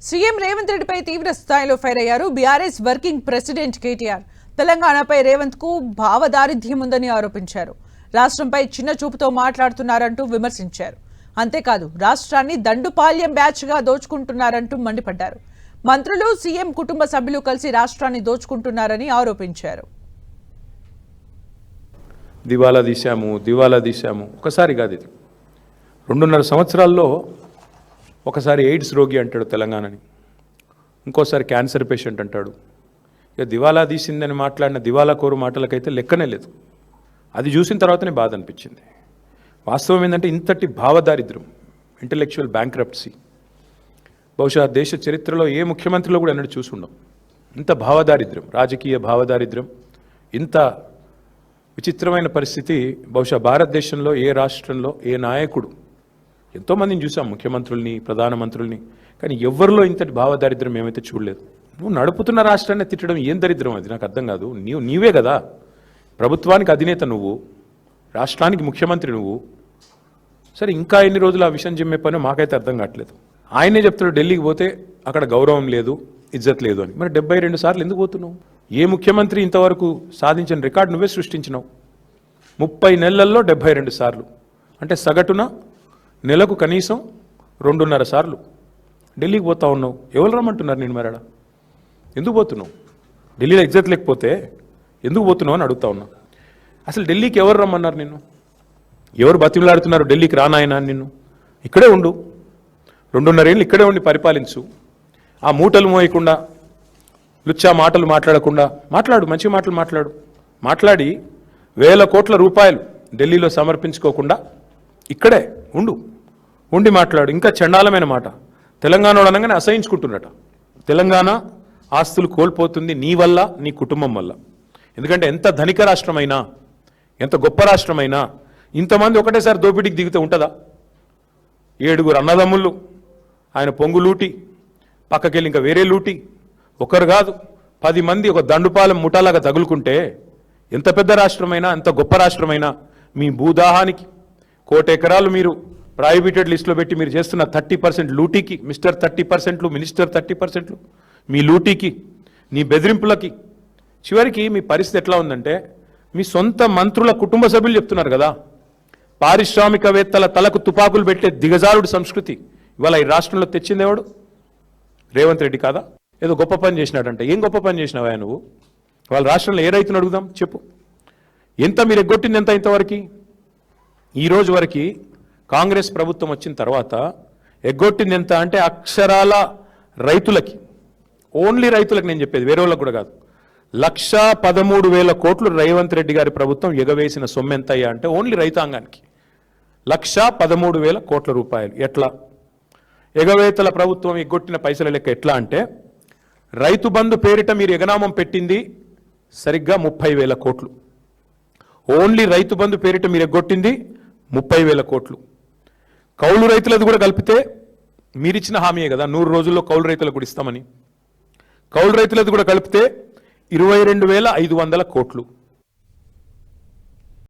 CM Revanth రెడ్డిపై తీవ్ర స్థాయిలో ఫైర్ అయ్యారు బీఆర్ఎస్ వర్కింగ్ ప్రెసిడెంట్ కేటీఆర్. తెలంగాణపై రేవంత్ కు భావదారిద్ర్యం ఉందని ఆరోపించారు. రాష్ట్రంపై చిన్న చూపుతో మాట్లాడుతున్నారంటూ విమర్శించారు. అంతేకాదు రాష్ట్రాన్ని దండుపాల్యం బ్యాచ్ గా దోచుకుంటున్నారంటూ మండిపడ్డారు. మంత్రులు సీఎం కుటుంబ సభ్యులు కలిసి రాష్ట్రాన్ని దోచుకుంటున్నారని ఆరోపించారు. దివాలా తీశాము ఒకసారి కాదు, ఇది 2.5 సంవత్సరాల్లో ఒకసారి ఎయిడ్స్ రోగి అంటాడు తెలంగాణని, ఇంకోసారి క్యాన్సర్ పేషెంట్ అంటాడు. ఇక దివాలా తీసిందని మాట్లాడిన దివాలా కోరు మాటలకైతే లెక్కనే లేదు. అది చూసిన తర్వాతనే బాధ అనిపించింది. వాస్తవం ఏంటంటే ఇంతటి భావదారిద్ర్యం, ఇంటలెక్చువల్ బ్యాంక్రప్ట్సీ బహుశా దేశ చరిత్రలో ఏ ముఖ్యమంత్రిలో కూడా అన్నట్టు చూసుండం. ఇంత భావదారిద్ర్యం, రాజకీయ భావదారిద్ర్యం, ఇంత విచిత్రమైన పరిస్థితి బహుశా భారతదేశంలో ఏ రాష్ట్రంలో ఏ నాయకుడు, ఎంతోమందిని చూసాం, ముఖ్యమంత్రుల్ని, ప్రధానమంత్రుల్ని, కానీ ఎవరిలో ఇంతటి భావదారిద్ర్యం ఏమైతే చూడలేదు. నువ్వు నడుపుతున్న రాష్ట్రాన్ని తిట్టడం ఏం దరిద్రం, అది నాకు అర్థం కాదు. నీవే కదా ప్రభుత్వానికి అధినేత, నువ్వు రాష్ట్రానికి ముఖ్యమంత్రి, నువ్వు సరే ఇంకా ఎన్ని రోజులు ఆ విషయం చెప్పే పని మాకైతే అర్థం కావట్లేదు. ఆయనే చెప్తాడు ఢిల్లీకి పోతే అక్కడ గౌరవం లేదు, ఇజ్జత్ లేదు అని. మరి 72 సార్లు ఎందుకు పోతున్నావు? ఏ ముఖ్యమంత్రి ఇంతవరకు సాధించిన రికార్డు నువ్వే సృష్టించినావు. 30 నెలల్లో 72 సార్లు అంటే సగటున నెలకు కనీసం 2.5 సార్లు ఢిల్లీకి పోతా ఉన్నావు. ఎవరు రమ్మంటున్నారు నేను? మరడా ఎందుకు పోతున్నావు? ఢిల్లీలో ఇజ్జత్ లేకపోతే ఎందుకు పోతున్నావు అని అడుగుతా ఉన్నా. అసలు ఢిల్లీకి ఎవరు రమ్మన్నారు నిన్ను? ఎవరు బతిమలాడుతున్నారు ఢిల్లీకి రానాయనా అని నిన్ను? ఇక్కడే ఉండు, 2.5 ఏళ్ళు ఇక్కడే ఉండి పరిపాలించు. ఆ మూటలు మోయకుండా, లుచ్చా మాటలు మాట్లాడకుండా మాట్లాడు, మంచి మాటలు మాట్లాడి 1000 కోట్ల రూపాయలు ఢిల్లీలో సమర్పించుకోకుండా ఇక్కడే ఉండి మాట్లాడు. ఇంకా చండాలమైన మాట, తెలంగాణ అనగానే అసహించుకుంటున్నట. తెలంగాణ ఆస్తులు కోల్పోతుంది నీ వల్ల, నీ కుటుంబం వల్ల. ఎందుకంటే ఎంత ధనిక రాష్ట్రమైనా, ఎంత గొప్ప రాష్ట్రమైనా ఇంతమంది ఒకటేసారి దోపిడీకి దిగితే ఉంటుందా? 7 అన్నదమ్ముళ్ళు, ఆయన పొంగు లూటి, పక్కకెళ్ళి ఇంకా వేరే లూటి, ఒకరు కాదు 10 మంది ఒక దండుపాలెం ముఠాలాగా తగులుకుంటే ఎంత పెద్ద రాష్ట్రమైనా, ఎంత గొప్ప రాష్ట్రమైనా మీ భూదాహానికి 1 కోటి ఎకరాలు మీరు ప్రైవేటెడ్ లిస్టులో పెట్టి మీరు చేస్తున్న 30% లూటీకి, మిస్టర్ 30%లు, మినిస్టర్ 30%లు, మీ లూటీకి, నీ బెదిరింపులకి చివరికి మీ పరిస్థితి ఎట్లా ఉందంటే, మీ సొంత మంత్రుల కుటుంబ సభ్యులు చెప్తున్నారు కదా, పారిశ్రామికవేత్తల తలకు తుపాకులు పెట్టే దిగజారుడు సంస్కృతి ఇవాళ ఈ రాష్ట్రంలో తెచ్చిందేవాడు రేవంత్ రెడ్డి కాదా? ఏదో గొప్ప పని చేసినాడంటే ఏం గొప్ప పని చేసినావా నువ్వు? వాళ్ళ రాష్ట్రంలో ఏ రైతును అడుగుదాం చెప్పు. ఎంత మీరు ఎగ్గొట్టింది ఎంత ఇంతవరకు? ఈ రోజు వరకు కాంగ్రెస్ ప్రభుత్వం వచ్చిన తర్వాత ఎగ్గొట్టింది ఎంత అంటే అక్షరాల రైతులకి, ఓన్లీ రైతులకు నేను చెప్పేది, వేరే వాళ్ళకు కూడా కాదు, 1,13,000 కోట్లు రేవంత్ రెడ్డి గారి ప్రభుత్వం ఎగవేసిన సొమ్ము ఎంత అయ్యా అంటే ఓన్లీ రైతాంగానికి 1,13,000 కోట్ల రూపాయలు. ఎట్లా ఎగవేతల ప్రభుత్వం ఎగ్గొట్టిన పైసల లెక్క ఎట్లా అంటే, రైతు బంధు పేరిట మీరు ఎగనామం పెట్టింది సరిగ్గా 30,000 కోట్లు. ఓన్లీ రైతు బంధు పేరిట మీరు ఎగ్గొట్టింది 30,000 కోట్లు. కౌలు రైతులది కూడా కలిపితే మీరిచ్చిన హామీయే కదా 100 రోజుల్లో కౌలు రైతులకు కూడా ఇస్తామని. కౌలు రైతులది కూడా కలిపితే 22,500 కోట్లు.